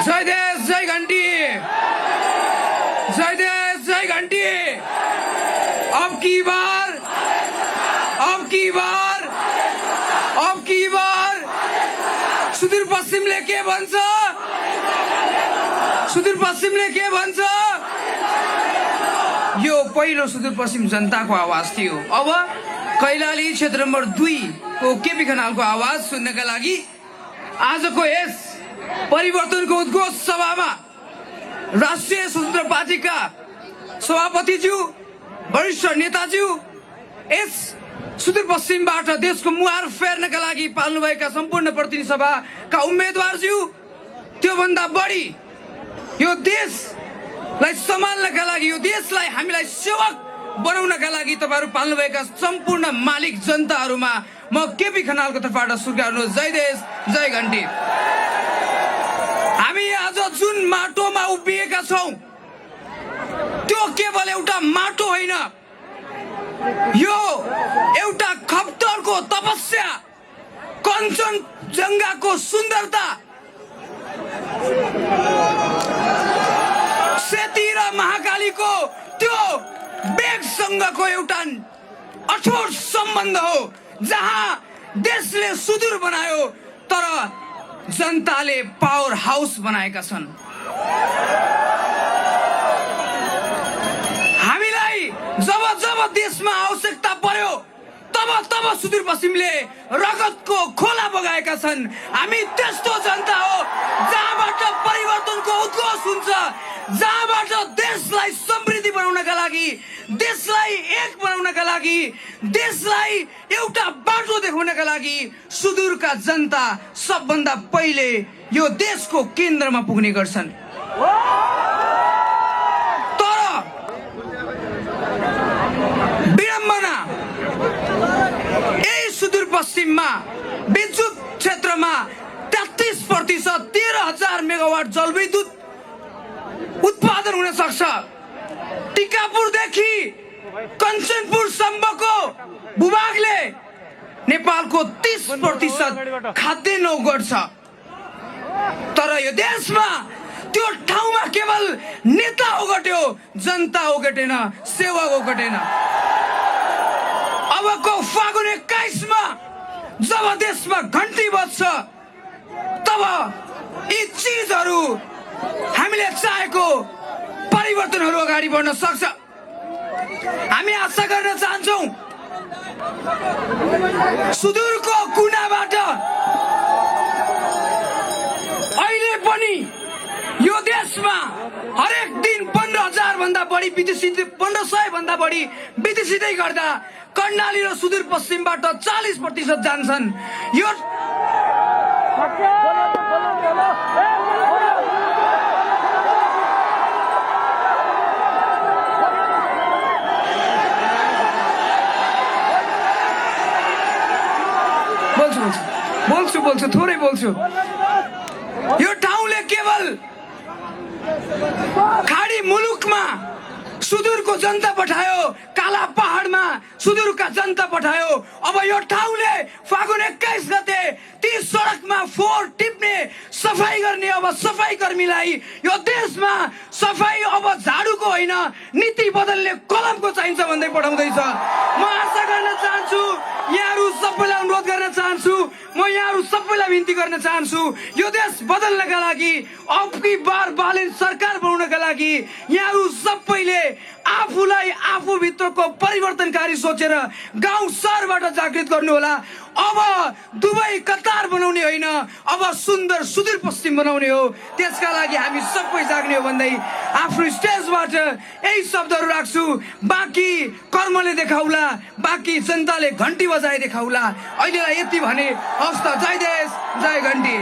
जय देश जय घंटी, जय देश जय घंटी। अब की बार, अब की बार, अब की बार सुदूरपश्चिमले के भन्छ, सुदूरपश्चिमले के भन्छ। यो पहिलो सुदूरपश्चिम जनताको आवाज थियो। अब कैलाली क्षेत्र नम्बर 2 को केपी खनालको आवाज सुन्नका लागि आजको यस परिवर्तनको उद्घोष सभामा राष्ट्रिय स्वतन्त्र पार्टीका सभापतिज्यू, वरिष्ठ नेताज्यू, यस सुदूरपश्चिमबाट देशको मुहार फेर्नका लागि पाल्नुभएका सम्पूर्ण प्रतिनिधि सभाका उम्मेदवारज्यू, त्योभन्दा बढी यो देशलाई सम्हाल्नका लागि, यो देशलाई हामीलाई सेवक बनाउनका लागि तपाईहरु पाल्नुभएका सम्पूर्ण मालिक जनताहरुमा म केपी खनालको तर्फबाट स्वीकार्नु जय देश जय घण्टी। हामी आज जुन माटोमा उभिएका छौं त्यो केवल एउटा माटो होइन, यो एउटा खप्तरको तपस्या, कञ्चनजङ्घाको सुन्दरता, सेती र महाकालीको त्यो बेगसँगको एउटा अठोट सम्बन्ध हो, जहाँ देशले सुदूर बनायो तर जनताले पावर हाउस बनाएका छन्। हामीलाई जब जब देशमा आवश्यकता पर्यो तब तब सुदूरपश्चिमले रगतको खोला बगाएका छन्। हामी त्यस्तो जनता हो जहाँबाट परिवर्तनको उद्घोष हुन्छ, जहाँबाट देशलाई समृद्धि बनाउनका लागि, देशलाई एक बनाउनका लागि, देशलाई एउटा बाटो देखाउनका लागि सुदूरका जनता सबभन्दा पहिले यो देशको केन्द्रमा पुग्ने गर्छन्। तर विडम्बना, यही सुदूरपश्चिममा विद्युत क्षेत्रमा 33% 13,000 मेगावाट जलविद्युत उत्पादन हुन सक्छ। टिकापुरदेखि कञ्चनपुरसम्मको भूभागले नेपालको 30% खाद्यान्न ओगट्छ। तर यो देशमा त्यो ठाउँमा केवल नेता ओगट्यो, जनता ओगटेन, सेवक ओगटेन। अबको फागुन 21 मा जब देशमा घण्टी बज्छ तब यी चीजहरू, हामीले चाहेको परिवर्तनहरू अगाडि बढ्न सक्छ। हामी आशा गर्न चाहन्छौं सुदूरको कुनाबाट अहिले पनि यो देशमा हरेक दिन 15,000 भन्दा बढी विदेशी, 1500 भन्दा बढी विदेशीले गर्दा कर्णाली र सुदूरपश्चिमबाट 40% जान्छन्। यो बोल्छु थोरै बोल्छु। यो ठाउँले केवल खाडी मुलुकमा सुदूरको जनता पठायो, काला पहाडमा सुदूरका जनता पठायो। अब यो ठाउँले फागुन 21 गते ती सडकमा फोहोर टिप्ने, सफाई गर्ने अब सफाई कर्मीलाई यो देशमा सफाई अब झाडुको होइन नीति बदल्ने कलमको चाहिन्छ भन्दै पठाउँदैछ। म आशा गर्न चाहन्छु, यहाँहरू सबैलाई अनुरोध गर्न चाहन्छु, म यहाँहरू सबैलाई बिन्ती गर्न चाहन्छु, यो देश बदल्नका लागि, अबकी बार बालेन सरकार बनाउनका लागि यहाँहरू सबैले आफूलाई आफूभित्रको परिवर्तनकारी सोचेर गाउँ सहरबाट जागृत गर्नु होला। अब दुबई कतार बनाउने होइन, अब सुन्दर सुदूरपश्चिम बनाउने हो। त्यसका लागि हामी सबै जाग्ने हो भन्दै आफ्नो स्टेजबाट यही शब्दहरू राख्छु। बाँकी कर्मले देखाउला, बाँकी जनताले घण्टी बजाए देखाउला। अहिलेलाई यति भने, हस्त। जय देश जय घण्टी।